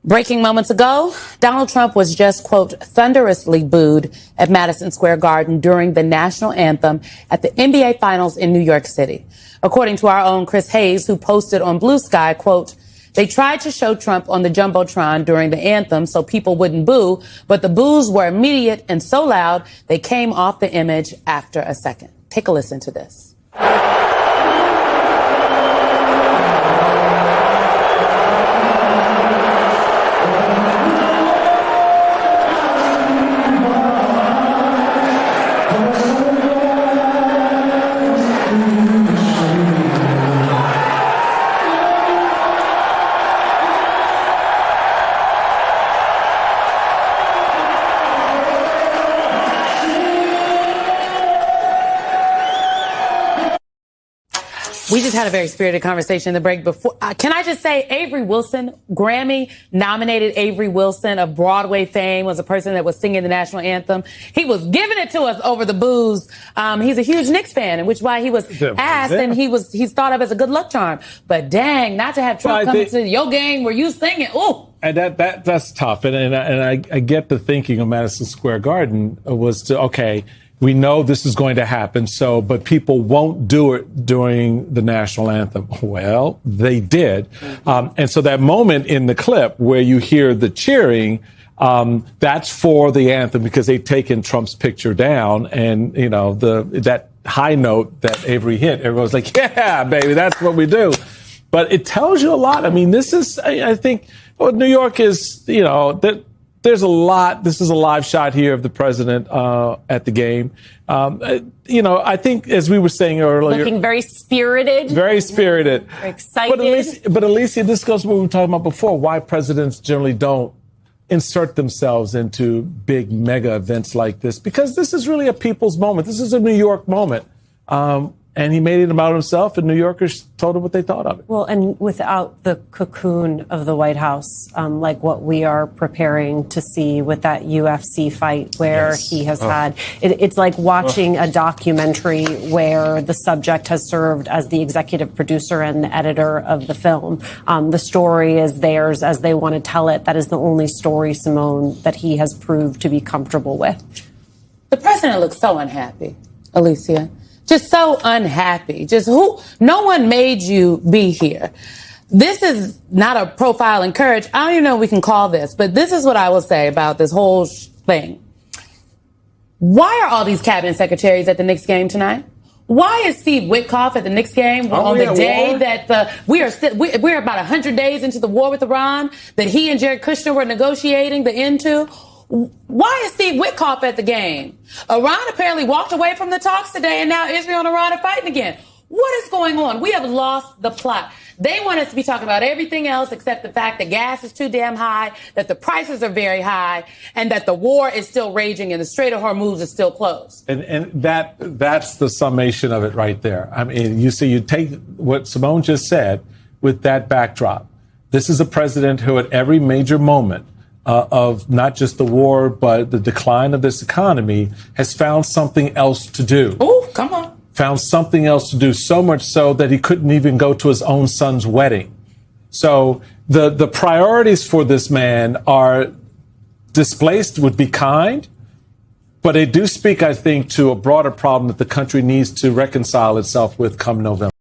Breaking moments ago, Donald Trump was just, quote, thunderously booed at Madison Square Garden during the national anthem at the NBA Finals in New York City. According to our own Chris Hayes, who posted on Blue Sky, quote, they tried to show Trump on the Jumbotron during the anthem so people wouldn't boo, but the boos were immediate and so loud they came off the image after a second. Take a listen to this. We just had a very spirited conversation in the break before. Can I just say Avery Wilson, Grammy-nominated Avery Wilson of Broadway fame, was a person that was singing the national anthem. He was giving it to us over the boos. He's a huge Knicks fan, and which is why he was asked, and he's thought of as a good luck charm. But dang, not to have Trump come into your game where you singing. Ooh. And that's tough. And I get the thinking of Madison Square Garden was to, okay, we know this is going to happen, but people won't do it during the national anthem. Well, they did. And so that moment in the clip where you hear the cheering, that's for the anthem because they've taken Trump's picture down. And, you know, that high note that Avery hit, everyone's like, yeah, baby, that's what we do. But it tells you a lot. I mean, this is, I think, New York is, you know, there's a lot. This is a live shot here of the president at the game. You know, I think, as we were saying earlier, looking very spirited. Very spirited. Very excited. But Alicia, this goes to what we were talking about before, why presidents generally don't insert themselves into big mega events like this, because this is really a people's moment. This is a New York moment. And he made it about himself, and New Yorkers told him what they thought of it. Well, and without the cocoon of the White House, like what we are preparing to see with that UFC fight where he has had, it's like watching a documentary where the subject has served as the executive producer and the editor of the film. The story is theirs as they want to tell it. That is the only story, Simone, that he has proved to be comfortable with. The president looks so unhappy, Alicia. Just so unhappy. No one made you be here. This is not a profile in courage. I don't even know what we can call this, but this is what I will say about this whole thing. Why are all these cabinet secretaries at the Knicks game tonight? Why is Steve Witkoff at the Knicks game on the day that we're about 100 days into the war with Iran that he and Jared Kushner were negotiating the end to? Why is Steve Witkoff at the game? Iran apparently walked away from the talks today, and now Israel and Iran are fighting again. What is going on? We have lost the plot. They want us to be talking about everything else except the fact that gas is too damn high, that the prices are very high, and that the war is still raging and the Strait of Hormuz is still closed. And that's the summation of it right there. I mean, you take what Simone just said with that backdrop. This is a president who at every major moment of not just the war, but the decline of this economy, has found something else to do. Oh, come on. Found something else to do, so much so that he couldn't even go to his own son's wedding. So the priorities for this man are displaced would be kind, but they do speak, I think, to a broader problem that the country needs to reconcile itself with come November.